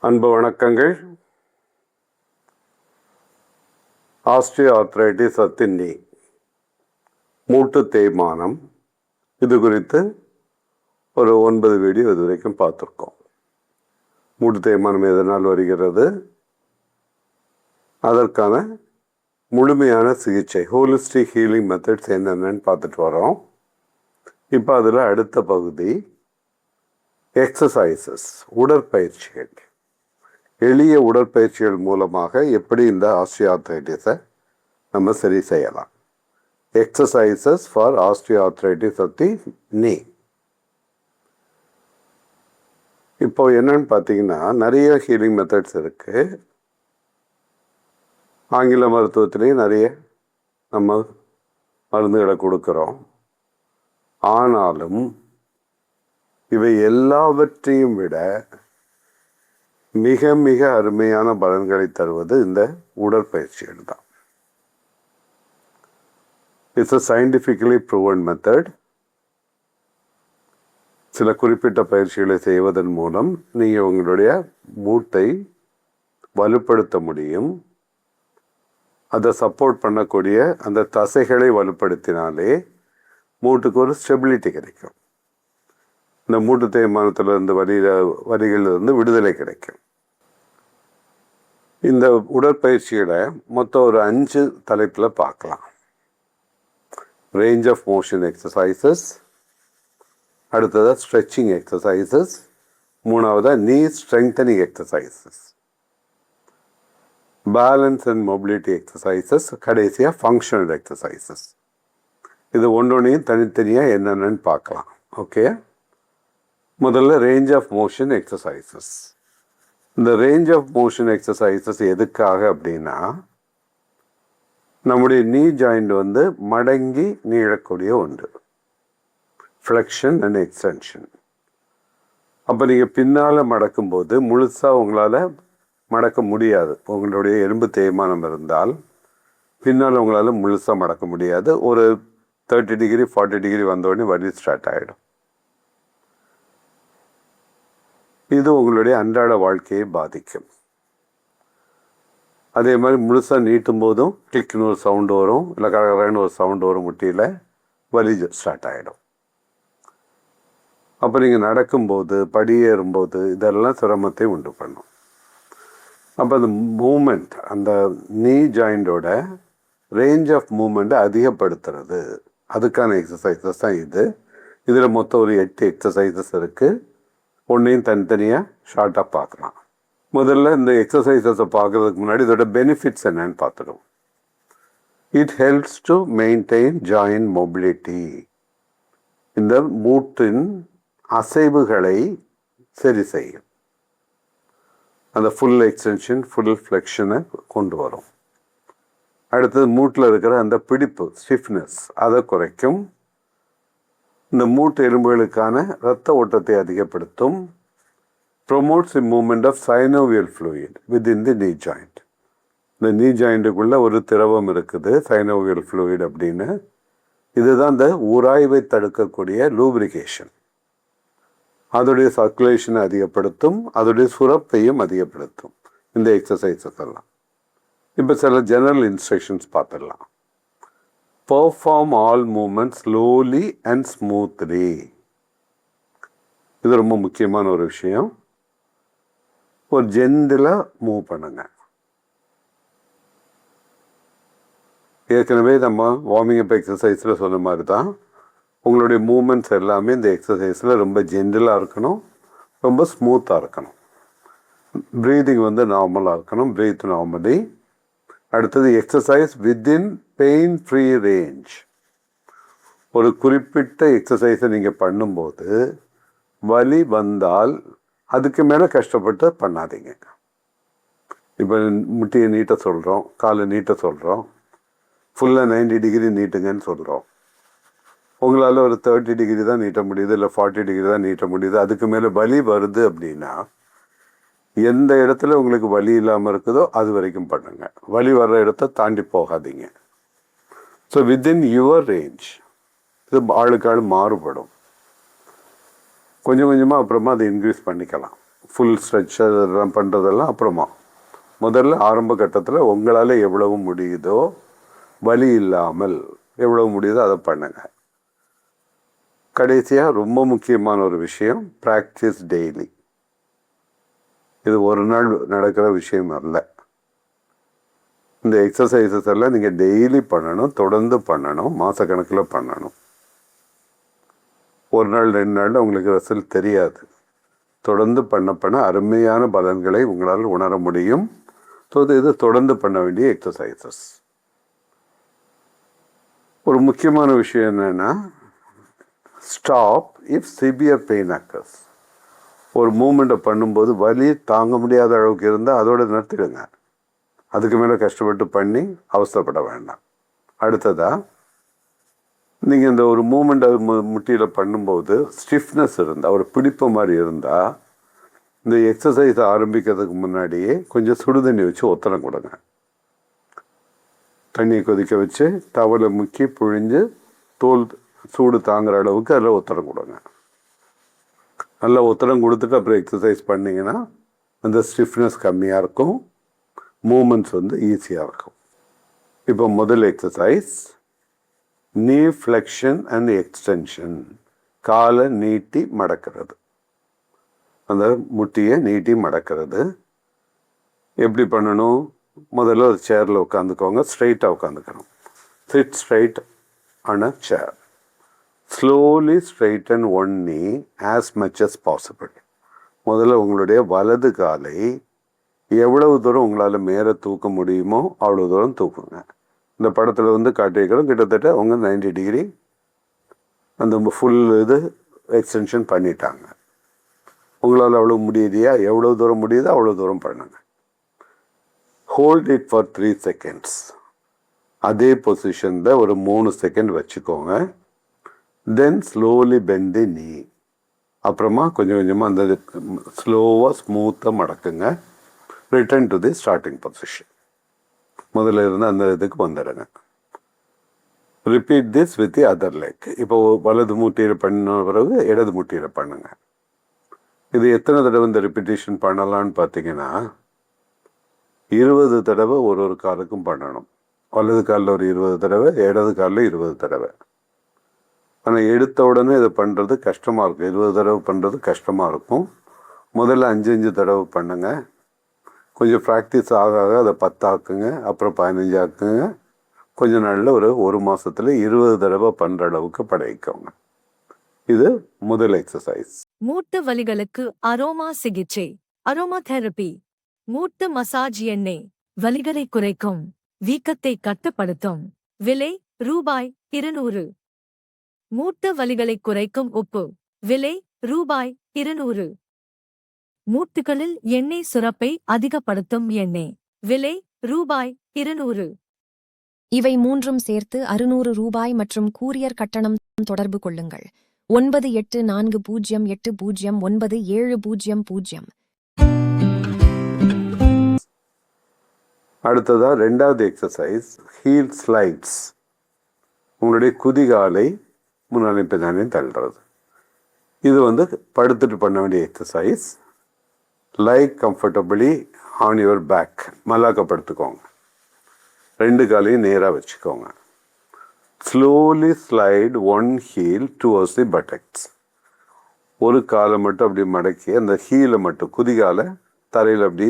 அன்பு வணக்கங்கள். Osteo arthritis அத்தின்னி மூட்டு தேய்மானம் இது குறித்து ஒரு 9 வீடியோ இது வரைக்கும் பார்த்துருக்கோம். மூட்டு தேய்மானம் எதனால் வருகிறது, அதற்கான முழுமையான சிகிச்சை ஹோலிஸ்டிக் ஹீலிங் மெத்தட்ஸ் என்னென்னு பார்த்துட்டு வரோம். இப்போ அதில் அடுத்த பகுதி எக்ஸசைசஸ், உடற்பயிற்சிகள். எளிய உடற்பயிற்சிகள் மூலமாக எப்படி இந்த ஆஸ்ட்ரியோஆர்த்ரைட்டிஸை நம்ம சரி செய்யலாம். எக்ஸசைசஸ் ஃபார் ஆஸ்ட்ரியோஆர்த்ரைட்டிஸ் ஆஃப் தி நீ. இப்போ என்னன்னு பார்த்தீங்கன்னா, நிறைய ஹீலிங் மெத்தட்ஸ் இருக்கு. ஆங்கில மருத்துவத்திலேயும் நிறைய நம்ம மருந்துகளை கொடுக்குறோம். ஆனாலும் இவை எல்லாவற்றையும் விட மிக மிக அருமையான பலன்களை தருவது இந்த உடற்பயிற்சிகள் தான். It's a scientifically proven method. சில குறிப்பிட்ட பயிற்சிகளை செய்வதன் மூலம் நீங்கள் உங்களுடைய மூட்டை வலுப்படுத்த முடியும். அதை சப்போர்ட் பண்ணக்கூடிய அந்த தசைகளை வலுப்படுத்தினாலே மூட்டுக்கு ஒரு ஸ்டெபிலிட்டி கிடைக்கும். இந்த மூட்டு தேய்மானத்திலிருந்து வலிகளிலிருந்து விடுதலை கிடைக்கும். இந்த உடற்பயிற்சிகளை மொத்தம் ஒரு 5 தலைப்பில் பார்க்கலாம். ரேஞ்ச் ஆஃப் மோஷன் எக்ஸசைசஸ், அடுத்தது ஸ்ட்ரெச்சிங் எக்ஸசைசஸ், மூணாவது நீ strengthening exercises, balance and mobility exercises, கடைசியாக ஃபங்க்ஷனல் எக்ஸசைசஸ். இது ஒன்றொன்றையும் தனித்தனியாக என்னென்னு பார்க்கலாம். ஓகே, முதல்ல ரேஞ்ச் ஆஃப் மோஷன் எக்ஸசைசஸ். இந்த ரேஞ்ச் ஆஃப் மோஷன் எக்ஸசைசஸ் எதுக்காக அப்படின்னா, நம்முடைய நீ ஜாயிண்ட் மடங்கி நீளக்கூடிய ஒன்று, ஃப்ளெக்ஷன் அண்ட் எக்ஸ்டென்ஷன். அப்போ நீங்கள் பின்னால் மடக்கும்போது முழுசாக உங்களால் மடக்க முடியாது. உங்களுடைய எலும்பு தேய்மானம் இருந்தால் பின்னால் உங்களால் முழுசாக மடக்க முடியாது. ஒரு 30 டிகிரி 40 டிகிரி வந்தோடனே வலி ஸ்டார்ட் ஆகிடும். இது உங்களுடைய அன்றாட வாழ்க்கையை பாதிக்கும். அதே மாதிரி முழுசாக நீட்டும் போதும் கிளிக்னு ஒரு சவுண்டு வரும், இல்லை கரகரன்னு ஒரு சவுண்டு வரும், முட்டியில் வலி ஸ்டார்ட் ஆகிடும். அப்போ நீங்கள் நடக்கும்போது, படியேறும்போது இதெல்லாம் சிரமத்தை உண்டு பண்ணும். அப்போ அந்த மூமெண்ட், அந்த நீ ஜாயிண்டோட ரேஞ்ச் ஆஃப் மூமெண்ட்டை அதிகப்படுத்துறது, அதுக்கான எக்ஸசைசஸ் தான் இது. இதில் மொத்தம் ஒரு 8 எக்ஸசைசஸ் இருக்குது. ஒன்றையும் தனித்தனியாக ஷார்ட்டாக பார்க்கலாம். முதல்ல இந்த எக்ஸசைசஸை பார்க்குறதுக்கு முன்னாடி இதோட பெனிஃபிட்ஸ் என்னன்னு பார்த்துடும். It helps to maintain joint mobility. இந்த மூட்டின் அசைவுகளை சரி செய்யும். அந்த ஃபுல் எக்ஸ்டென்ஷன், ஃபுல் ஃப்ளெக்ஷனை கொண்டு வரும். அடுத்தது மூட்டில் இருக்கிற அந்த பிடிப்பு, ஸ்டிஃப்னஸ், அதை குறைக்கும். இந்த மூட்டு எலும்புகளுக்கான இரத்த ஓட்டத்தை அதிகப்படுத்தும். Promotes the movement of synovial fluid within the knee joint. இந்த நீ ஜாயிண்ட்டுக்குள்ளே ஒரு திரவம் இருக்குது, சைனோவியல் ஃப்ளூயிட் அப்படின்னு. இதுதான் இந்த உராய்வை தடுக்கக்கூடிய லூப்ரிகேஷன். அதோடைய சர்க்குலேஷனை அதிகப்படுத்தும், அதோடைய சுரப்பையும் அதிகப்படுத்தும் இந்த எக்ஸசைசஸ் எல்லாம். இப்போ சில ஜெனரல் இன்ஸ்ட்ரக்ஷன்ஸ் பார்த்துடலாம். Perform all movements slowly and smoothly. இது ரொம்ப முக்கியமான ஒரு விஷயம். ஒரு ஜென்டிலாக மூவ் பண்ணுங்க. ஏற்கனவே நம்ம வார்மிங் அப் எக்ஸசைஸில் சொன்ன மாதிரி தான் உங்களுடைய மூமெண்ட்ஸ் எல்லாமே இந்த எக்ஸசைஸில் ரொம்ப ஜென்டிலாக இருக்கணும், ரொம்ப ஸ்மூத்தாக இருக்கணும். ப்ரீதிங் நார்மலாக இருக்கணும், ப்ரீத் நார்மலி. அடுத்தது exercise within pain free range. ஒரு குறிப்பிட்ட எக்ஸசைஸை நீங்கள் பண்ணும்போது வலி வந்தால் அதுக்கு மேலே கஷ்டப்பட்டு பண்ணாதீங்க. இப்போ முட்டியை நீட்ட சொல்கிறோம், காலை நீட்ட சொல்கிறோம், ஃபுல்லாக 90 டிகிரி நீட்டுங்கன்னு சொல்கிறோம். உங்களால் ஒரு 30 டிகிரி தான் நீட்ட முடியுது, இல்லை 40 டிகிரி தான் நீட்ட முடியுது. அதுக்கு மேலே வலி வருது அப்படின்னா எந்த இடத்துல உங்களுக்கு வலி இல்லாமல் இருக்குதோ அது வரைக்கும் பண்ணுங்க. வலி வர்ற இடத்த தாண்டி போகாதீங்க. So within your range. இது ஆளுக்கு ஆள் மாறுபடும். கொஞ்சம் கொஞ்சமாக அப்புறமா அதை இன்க்ரீஸ் பண்ணிக்கலாம். ஃபுல் ஸ்ட்ரெச்சர் இதெல்லாம் பண்ணுறதெல்லாம் அப்புறமா. முதல்ல ஆரம்ப கட்டத்தில் உங்களால் எவ்வளவு முடியுதோ வலி இல்லாமல் எவ்வளவு முடியுதோ அதை பண்ணுங்க. கடைசியாக ரொம்ப முக்கியமான ஒரு விஷயம், ப்ராக்டிஸ் டெய்லி. இது ஒரு நாள் நடக்கிற விஷயம் அல்ல. இந்த எக்ஸசைசஸ் எல்லாம் நீங்கள் டெய்லி பண்ணணும், தொடர்ந்து பண்ணணும், மாதக்கணக்கில் பண்ணணும். ஒரு நாள் 2 நாளில் உங்களுக்கு ரிசல்ட் தெரியாது. தொடர்ந்து பண்ண அருமையான பலன்களை உங்களால் உணர முடியும். இது தொடர்ந்து பண்ண வேண்டிய எக்ஸசைசஸ். ஒரு முக்கியமான விஷயம் என்னன்னா, stop if severe pain occurs. ஒரு மூமெண்ட்டை பண்ணும்போது வலி தாங்க முடியாத அளவுக்கு இருந்தால் அதோட நிறுத்திடுங்க. அதுக்கு மேலே கஷ்டப்பட்டு பண்ணி அவசரப்பட வேண்டாம். அடுத்ததாக, நீங்கள் இந்த ஒரு மூமெண்ட் முட்டியில் பண்ணும்போது ஸ்டிஃப்னஸ் இருந்தால், ஒரு பிடிப்பு மாதிரி இருந்தால், இந்த எக்ஸசைஸ் ஆரம்பிக்கிறதுக்கு முன்னாடியே கொஞ்சம் சுடுதண்ணி வச்சு ஒத்தடம் கொடுங்க. தண்ணியை கொதிக்க வச்சு டவலை முக்கி புழிஞ்சு தோல் சூடு தாங்குற அளவுக்கு அதில் ஒத்தடம் கொடுங்க. நல்லா ஒத்தடம் கொடுத்துட்டு அப்புறம் எக்ஸசைஸ் பண்ணிங்கன்னா அந்த ஸ்டிஃப்னஸ் கம்மியாக இருக்கும், மூமெண்ட்ஸ் ஈஸியாக இருக்கும். இப்போ முதல் exercise knee flexion and extension. காலை நீட்டி மடக்கிறது, அந்த முட்டியை நீட்டி மடக்கிறது. எப்படி பண்ணணும்? முதல்ல ஒரு சேரில் உட்காந்துக்கோங்க, ஸ்ட்ரைட்டாக உட்காந்துக்கணும். Sit straight on a chair. Slowly straighten one knee as much as possible. முதல்ல உங்களுடைய வலது காலை எவ்வளவு தூரம் உங்களால் மேலே தூக்க முடியுமோ அவ்வளோ தூரம் தூக்குங்க. இந்த படத்தில் காட்டியிருக்கிறோம், கிட்டத்தட்ட அவங்க 90 டிகிரி அந்த ஃபுல் எக்ஸ்டென்ஷன் பண்ணிட்டாங்க. உங்களால் அவ்வளோ முடியுதையா? எவ்வளோ தூரம் முடியுதோ அவ்வளோ தூரம் பண்ணுங்க. Hold it for 3 seconds. அதே பொசிஷனில் ஒரு 3 செகண்ட் வச்சுக்கோங்க. தென் ஸ்லோலி பெண்ட் தி நீ. அப்புறமா கொஞ்சம் கொஞ்சமாக அந்த ஸ்லோவாக ஸ்மூத்தாக மடக்குங்க. Return to the starting position. முதல்ல இருந்து அந்த இதுக்கு வந்துடுங்க. Repeat this with the other leg. இப்போ வலது முட்டியில் பண்ண பிறகு இடது முட்டியில் பண்ணுங்க. இது எத்தனை தடவை இந்த ரிப்பீட்டேஷன் பண்ணலான்னு பார்த்தீங்கன்னா, 20 தடவை ஒரு காலுக்கும் பண்ணணும். வலது காலில் ஒரு 20 தடவை, இடது காலில் 20 தடவை. ஆனால் எடுத்த உடனே இதை பண்ணுறது கஷ்டமாக இருக்கும். 20 தடவை பண்ணுறது கஷ்டமாக இருக்கும். முதல்ல 5 தடவை பண்ணுங்க. கொஞ்சம் ப்ராக்டிஸ் ஆக ஆக அதை 10 ஆக்குங்க, அப்புறம் 15 ஆக்குங்க. கொஞ்ச நாளில் ஒரு மாதத்தில் 20 தடவை பண்ணுற அளவுக்கு பழகிக்கோங்க. இது முதல் எக்ஸசைஸ். மூட்டு வலிகளுக்கு அரோமா சிகிச்சை. Aroma therapy. மூட்டு மசாஜ் எண்ணெய் வலிகளை குறைக்கும், வீக்கத்தை கட்டுப்படுத்தும். விலை ரூபாய் 200. மூட்டு வலிகளை குறைக்கும் உப்பு. விலை ரூபாய் 200. மூட்டுகளில் எண்ணெய் சுரப்பை அதிகப்படுத்தும் எண்ணெய். விலை ரூபாய் 200. இவை மூன்றும் சேர்த்து 600 ரூபாய் மற்றும் கூரியர் கட்டணம். தொடர்பு கொள்ளுங்கள் 9840809700. அடுத்ததாக ரெண்டாவது எக்ஸசைஸ் ஹீல் ஸ்லைட்ஸ். உங்களுடைய குதிகாலை முன்னாடி பின்னாடி தள்ளுறது. இது படுத்துட்டு பண்ண வேண்டிய exercise. Lie comfortably on your back. மல்லாக்கப்படுத்துக்கோங்க. 2 காலையும் நேராக வச்சுக்கோங்க. Slowly slide one heel towards the buttocks. ஒரு காலை மட்டும் அப்படி மடக்கி அந்த ஹீலை மட்டும் குதிகாலை தரையில் அப்படி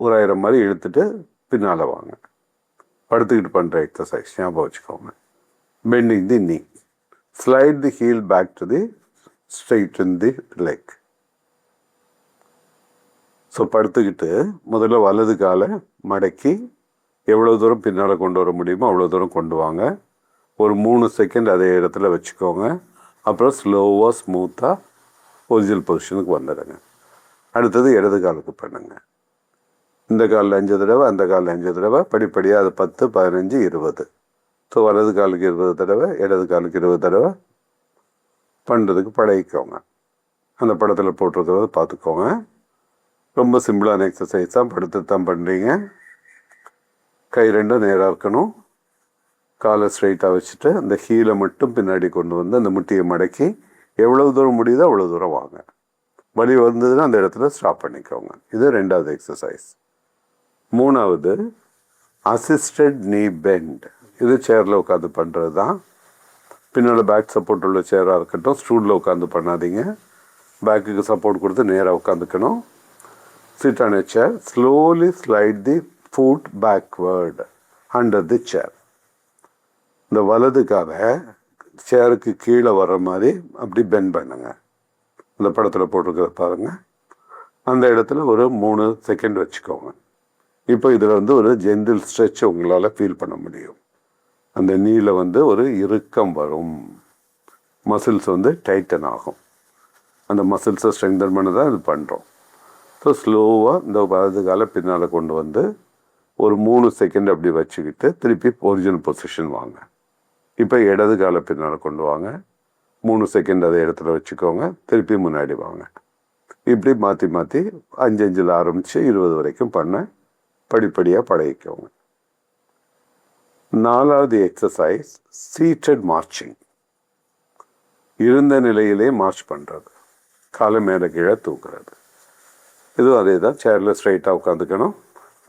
உராயிற மாதிரி இழுத்துட்டு பின்னால் வாங்க. படுத்துக்கிட்டு பண்ணுற எக்ஸசைஸ், ஞாபகம் வச்சுக்கோங்க. Bending the knee. Slide the heel back to the straighten the leg. So படுத்துக்கிட்டு முதல்ல வலது காலை மடக்கி எவ்வளோ தூரம் பின்னால் கொண்டு வர முடியுமோ அவ்வளோ தூரம் கொண்டு வாங்க. ஒரு 3 செகண்ட் அதே இடத்துல வச்சுக்கோங்க. அப்புறம் ஸ்லோவாக ஸ்மூத்தாக ஒரிஜினல் பொசிஷனுக்கு வந்துடுங்க. அடுத்தது இடது காலுக்கு பண்ணுங்க. இந்த காலில் 5 தடவை, அந்த காலில் 5 தடவை, படிப்படியாக அது 10, 15, 20. ஸோ வலது காலுக்கு 20 தடவை, இடது காலுக்கு 20 தடவை பண்ணுறதுக்கு பழகிக்கோங்க. அந்த படத்தில் போட்டிருக்கிறத பார்த்துக்கோங்க. ரொம்ப சிம்பிளான எக்ஸசைஸ் தான். படுத்து தான் பண்ணுறீங்க. கை ரெண்டும் நேராக இருக்கணும். காலை ஸ்ட்ரைட்டாக வச்சுட்டு அந்த ஹீலை மட்டும் பின்னாடி கொண்டு வந்து அந்த முட்டியை மடக்கி எவ்வளோ தூரம் முடியுதோ அவ்வளோ தூரம் வாங்க. வலி வந்ததுன்னா அந்த இடத்துல ஸ்டாப் பண்ணிக்கோங்க. இது 2வது எக்ஸசைஸ். 3வது அசிஸ்டட் நீ பெண்ட். இது சேரில் உட்காந்து பண்ணுறது தான். பின்னால் பேக் சப்போர்ட் உள்ள சேராக இருக்கட்டும், ஸ்டூலில் உட்காந்து பண்ணாதீங்க. பேக்குக்கு சப்போர்ட் கொடுத்து நேராக உட்காந்துக்கணும். Sit on a chair, slowly slide the foot backward under the chair. இந்த வலதுக்காக சேருக்கு கீழே வர்ற மாதிரி அப்படி பெண்ட் பண்ணுங்க. இந்த படத்தில் போட்டிருக்கிற பாருங்க. அந்த இடத்துல ஒரு 3 செகண்ட் வச்சுக்கோங்க. இப்போ இதில் ஒரு ஜென்டில் ஸ்ட்ரெச் உங்களால் ஃபீல் பண்ண முடியும். அந்த நீல ஒரு இறுக்கம் வரும், மசில்ஸ் டைட்டன் ஆகும். அந்த மசில்ஸை ஸ்ட்ரெங்தன் பண்ண தான் இது பண்ணுறோம். ஸோ ஸ்லோவாக இந்த வலது காலை பின்னால் கொண்டு ஒரு 3 செகண்ட் அப்படி வச்சுக்கிட்டு திருப்பி ஒரிஜினல் பொசிஷன் வாங்க. இப்போ இடது காலை பின்னால் கொண்டு வாங்க, 3 செகண்ட் அதை இடத்துல வச்சுக்கோங்க, திருப்பி முன்னாடி வாங்க. இப்படி மாற்றி மாற்றி 5 ஆரம்பித்து 20 வரைக்கும் பண்ண படிப்படியாக பழகிக்கோங்க. 4வது எக்ஸசைஸ் சீட்டட் மார்ச்சிங். இருந்த நிலையிலே மார்ச் பண்ணுறது, காலை மேலே கீழே தூக்குறது. இதுவும் அதே தான். சேரில் ஸ்ட்ரைட்டாக உட்காந்துக்கணும்.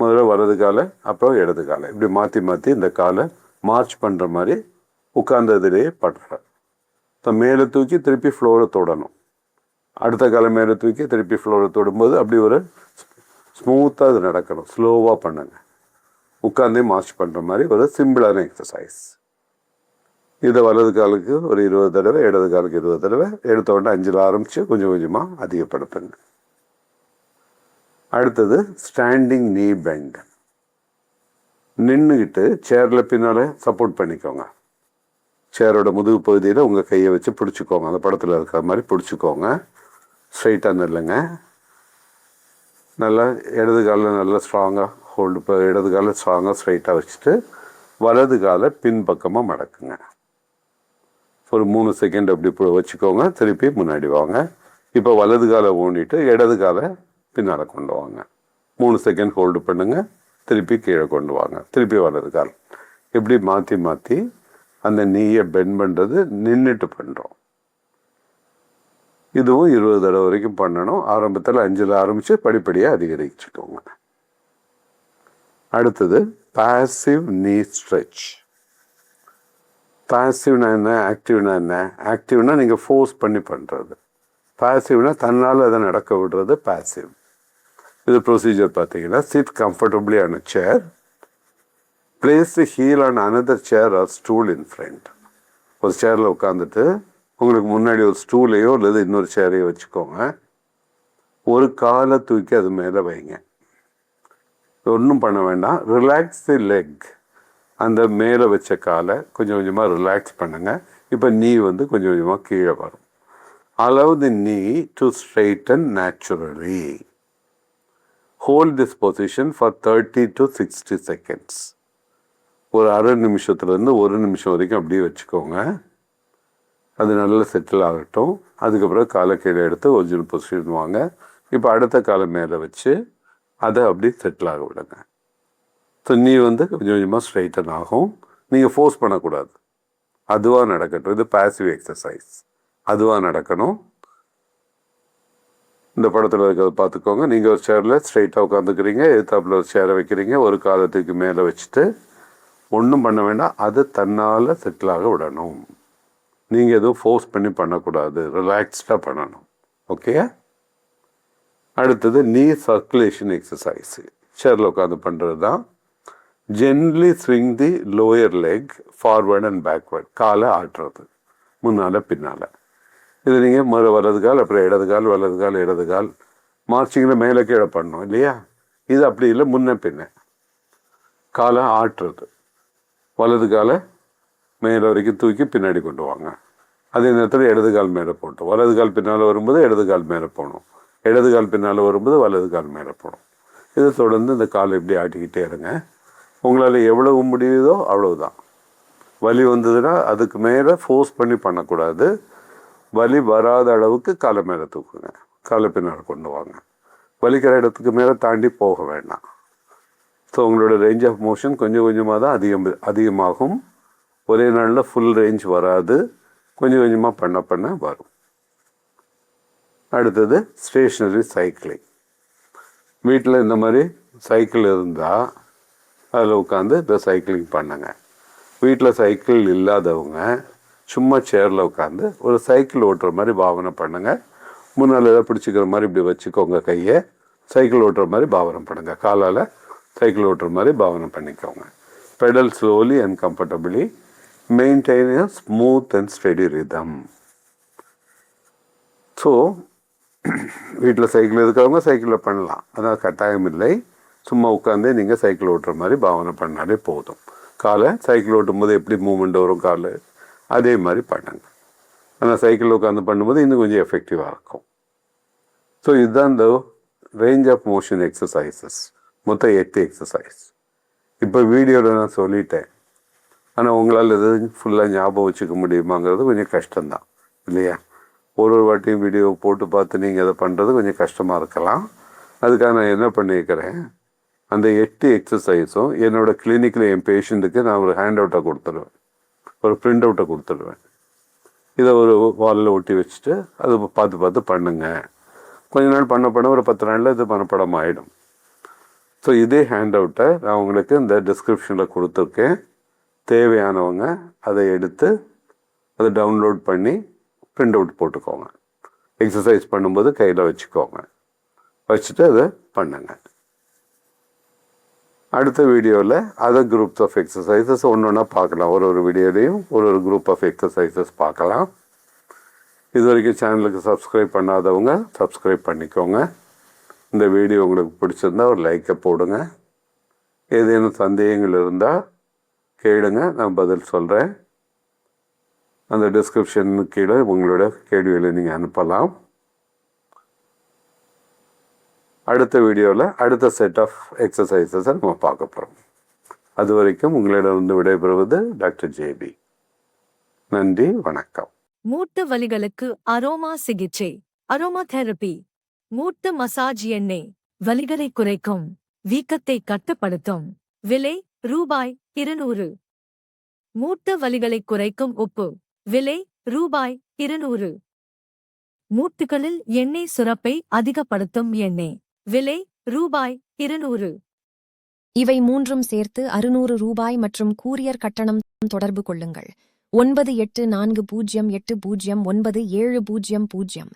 முதல்ல வலது காலை, அப்புறம் இடது காலை, இப்படி மாற்றி மாற்றி இந்த காலை மார்ச் பண்ணுற மாதிரி உட்கார்ந்ததுலேயே பண்ணுறேன். ஸோ மேலே தூக்கி திருப்பி ஃப்ளோரை தொடணும். அடுத்த காலை மேலே தூக்கி திருப்பி ஃப்ளோரை தொடும்போது அப்படி ஒரு ஸ்மூத்தாக அது நடக்கணும். ஸ்லோவாக பண்ணுங்க. உட்காந்தே மார்ச் பண்ணுற மாதிரி ஒரு சிம்பிளான எக்ஸசைஸ். இதை வலது காலுக்கு ஒரு 20 தடவை, இடது காலுக்கு 20 தடவை, எடுத்த உடனே 5 ஆரம்பித்து கொஞ்சம் கொஞ்சமாக அதிகப்படுத்துங்க. அடுத்தது ஸ்டாண்டிங் நீ பெண்ட். நின்றுக்கிட்டு சேரில் பின்னால் சப்போர்ட் பண்ணிக்கோங்க. சேரோட முதுகு பகுதியில் உங்கள் கையை வச்சு பிடிச்சிக்கோங்க. அந்த படத்தில் இருக்கிற மாதிரி பிடிச்சிக்கோங்க. ஸ்ட்ரைட்டாக நில்லுங்க. நல்லா இடது காலில் நல்லா ஸ்ட்ராங்காக ஹோல்டு, இப்போ இடது காலில் ஸ்ட்ராங்காக ஸ்ட்ரைட்டாக வச்சுட்டு வலது காலை பின்பக்கமாக மடக்குங்க. ஒரு 3 செகண்ட் அப்படி வச்சுக்கோங்க. திருப்பி முன்னாடி வாங்க. இப்போ வலது காலை ஊனிட்டு இடது காலை பின்னால் கொண்டு வாங்க. 3 செகண்ட் ஹோல்டு பண்ணுங்கள். திருப்பி கீழே கொண்டு வாங்க. திருப்பி வலது கால். இப்படி மாற்றி மாற்றி அந்த நீயை பெண்ட் பண்ணுறது நின்றுட்டு பண்ணுறோம். இதுவும் 20 தடவை வரைக்கும் பண்ணணும். ஆரம்பத்தில் 5 ஆரம்பித்து படிப்படியாக அதிகரிச்சுக்கோங்க. அடுத்தது பாசிவ் நீ ஸ்ட்ரெச். பாசிவ்னா என்ன, ஆக்டிவ்னா என்ன? ஆக்டிவ்னா நீங்கள் ஃபோர்ஸ் பண்ணி பண்ணுறது. பாசிவ்னா தன்னால் அதை நடக்க விடுறது பாசிவ். இது ப்ரொசீஜர் பார்த்தீங்கன்னா, sit comfortably on a chair, place the heel on another chair or stool in front. ஒரு சேரில் உட்காந்துட்டு உங்களுக்கு முன்னாடி ஒரு ஸ்டூலையோ அல்லது இன்னொரு சேரையோ வச்சுக்கோங்க. ஒரு காலை தூக்கி அது மேலே வைங்க. ஒன்றும் பண்ண வேண்டாம். ரிலாக்ஸ் தி லெக். அந்த மேலே வச்ச காலை கொஞ்சம் கொஞ்சமாக ரிலாக்ஸ் பண்ணுங்கள். இப்போ நீ கொஞ்சம் கொஞ்சமாக கீழே வரும். அலோவ் தி நீ to straighten naturally. Hold this position for 30 to 60 seconds. ஒரு அரை நிமிஷத்துலேருந்து 1 நிமிஷம் வரைக்கும் அப்படியே வச்சுக்கோங்க. அது நல்லா செட்டில் ஆகட்டும். அதுக்கப்புறம் காலை கீழே எடுத்து ஒரிஜினல் பொசிஷன் வாங்க. இப்போ அடுத்த காலை மேலே வச்சு அதை அப்படி செட்டில் ஆக விடுங்க. ஸோ நீ கொஞ்சம் கொஞ்சமாக ஸ்ட்ரைட்டன் ஆகும். நீங்கள் ஃபோர்ஸ் பண்ணக்கூடாது. அதுவாக நடக்கட்டும். இது பாசிவ் எக்ஸசைஸ். அதுவாக நடக்கணும். இந்த படத்தில் இருக்கிறத பார்த்துக்கோங்க. நீங்கள் ஒரு சேரில் ஸ்ட்ரைட்டாக உட்காந்துக்கிறீங்க. எதிர்த்தாப்பில் ஒரு சேரை வைக்கிறீங்க. ஒரு காலத்துக்கு மேலே வச்சுட்டு ஒன்றும் பண்ண வேண்டாம். அது தன்னால் செட்டில் ஆக விடணும். நீங்கள் எதுவும் ஃபோர்ஸ் பண்ணி பண்ணக்கூடாது. ரிலாக்ஸ்டாக பண்ணணும். ஓகே. அடுத்தது நீ சர்க்குலேஷன் எக்ஸசைஸ். சேரில் உட்காந்து பண்ணுறது தான். Gently swing the lower leg forward and backward. காலை ஆட்டுறது முன்னால் பின்னால். இது நீங்கள் வலது கால், அப்புறம் இடது கால், வலது கால், இடது கால். மார்ச்சிங்கில் மேலே கீழே பண்ணணும் இல்லையா? இது அப்படி இல்லை, முன்ன பின்ன காலை ஆட்டுறது. வலது காலை மேலே வரைக்கும் தூக்கி பின்னாடி கொண்டு வாங்க. அதே நேரத்தில் இடது கால் மேலே போட்டோம். வலது கால் பின்னால் வரும்போது இடது கால் மேலே போகணும். இடது கால் பின்னால் வரும்போது வலது கால் மேலே போகணும். இதை தொடர்ந்து இந்த காலை இப்படி ஆட்டிக்கிட்டே இருங்க. உங்களால் எவ்வளவு முடியுதோ அவ்வளவுதான். வலி வந்ததுன்னா அதுக்கு மேலே ஃபோர்ஸ் பண்ணி பண்ணக்கூடாது. வலி வராத அளவுக்கு காலை மேலே தூக்குங்க. காலை பின்னால் கொண்டு வாங்க. வலிக்கிற இடத்துக்கு மேலே தாண்டி போக வேண்டாம். ஸோ உங்களோட ரேஞ்ச் ஆஃப் மோஷன் கொஞ்சம் கொஞ்சமாக தான் அதிகமாகும். ஒரே நாளில் ஃபுல் ரேஞ்ச் வராது. கொஞ்சம் கொஞ்சமாக பண்ண வரும். அடுத்தது ஸ்டேஷ்னரி சைக்கிளிங். வீட்டில் இந்த மாதிரி சைக்கிள் இருந்தால் அதில் உட்காந்து இந்த சைக்கிளிங் பண்ணுங்க. வீட்டில் சைக்கிள் இல்லாதவங்க சும்மா சேரில் உட்காந்து ஒரு சைக்கிள் ஓட்டுற மாதிரி பாவனை பண்ணுங்க. முன்னால் ஏதாவது பிடிச்சிக்கிற மாதிரி இப்படி வச்சுக்கோங்க, கையை சைக்கிள் ஓட்டுற மாதிரி பாவனை பண்ணுங்க. காலால் சைக்கிள் ஓட்டுற மாதிரி பாவனை பண்ணிக்கோங்க. Pedal slowly and comfortably, maintain a smooth and steady rhythm. So வீட்டில் சைக்கிள் இருக்கிறவங்க சைக்கிளில் பண்ணலாம், அதான் கட்டாயம் இல்லை. சும்மா உட்காந்து நீங்கள் சைக்கிள் ஓட்டுற மாதிரி பாவனை பண்ணாலே போதும். காலை சைக்கிள் ஓட்டும் போது எப்படி மூமெண்ட் வரும் கால், அதே மாதிரி பண்ணுங்க. ஆனால் சைக்கிள் உட்காந்து பண்ணும்போது இன்னும் கொஞ்சம் எஃபெக்டிவாக இருக்கும். ஸோ இதுதான் இந்த ரேஞ்ச் ஆஃப் மோஷன் எக்ஸசைசஸ், மொத்தம் 8 எக்ஸசைஸ். இப்போ வீடியோவில் நான் சொல்லிட்டேன், ஆனால் உங்களால் எது ஃபுல்லாக ஞாபகம் வச்சுக்க முடியுமாங்கிறது கொஞ்சம் கஷ்டம்தான் இல்லையா? ஒரு வாட்டியும் வீடியோ போட்டு பார்த்து நீங்கள் அதை பண்ணுறது கொஞ்சம் கஷ்டமாக இருக்கலாம். அதுக்காக நான் என்ன பண்ணியிருக்கிறேன், அந்த 8 எக்ஸசைஸும் என்னோடய கிளினிக்கில் என் பேஷண்ட்டுக்கு நான் ஒரு ஹேண்ட் அவுட்டை கொடுத்துருவேன், ஒரு பிரிண்ட் அவுட்டை கொடுத்துடுவேன். இதை ஒரு வாலில் ஒட்டி வச்சுட்டு அது பார்த்து பார்த்து பண்ணுங்க. கொஞ்ச நாள் பண்ண ஒரு 10 நாளில் இது மனப்படம் ஆகிடும். ஸோ இதே ஹேண்ட் அவுட்டை நான் உங்களுக்கு இந்த டிஸ்கிரிப்ஷனில் கொடுத்துருக்கேன். தேவையானவங்க அதை எடுத்து அதை டவுன்லோட் பண்ணி பிரிண்ட் அவுட் போட்டுக்கோங்க. எக்ஸசைஸ் பண்ணும்போது கையில் வச்சுக்கோங்க, வச்சுட்டு அதை பண்ணுங்க. அடுத்த வீடியோவில் அதர் குரூப்ஸ் ஆஃப் எக்ஸசைசஸ் ஒன்று ஒன்றா பார்க்கலாம். ஒரு வீடியோலையும் ஒரு குரூப் ஆஃப் எக்ஸசைசஸ் பார்க்கலாம். இது வரைக்கும் சேனலுக்கு சப்ஸ்கிரைப் பண்ணாதவங்க சப்ஸ்கிரைப் பண்ணிக்கோங்க. இந்த வீடியோ உங்களுக்கு பிடிச்சிருந்தா ஒரு லைக்கை போடுங்க. ஏதேனும் சந்தேகங்கள் இருந்தால் கேளுங்க, நான் பதில் சொல்கிறேன். அந்த டிஸ்கிரிப்ஷனுக்கு கீழே உங்களோட கேள்விகளை நீங்கள் அனுப்பலாம். அடுத்த வீடியோவில் அடுத்த செட் ஆஃப் எக்ஸசைசஸை நம்ம பார்க்க போகிறோம். அது வரைக்கும் உங்களிடம் விடைபெறுவது டாக்டர் ஜேபி. நன்றி, வணக்கம். மூட்டு வலிகளுக்கு அரோமா சிகிச்சை. Aroma therapy. மூட்டு மசாஜ் எண்ணெய் வலிகளை குறைக்கும், வீக்கத்தை கட்டுப்படுத்தும். விலை ரூபாய் 200. மூட்டு வலிகளை குறைக்கும் உப்பு. விலை ரூபாய் 200. மூட்டுகளில் எண்ணெய் சுரப்பை அதிகப்படுத்தும் எண்ணெய். விலை ரூபாய் 200. இவை மூன்றும் சேர்த்து 600 ரூபாய் மற்றும் கூரியர் கட்டணம். தொடர்பு கொள்ளுங்கள் 9840809700.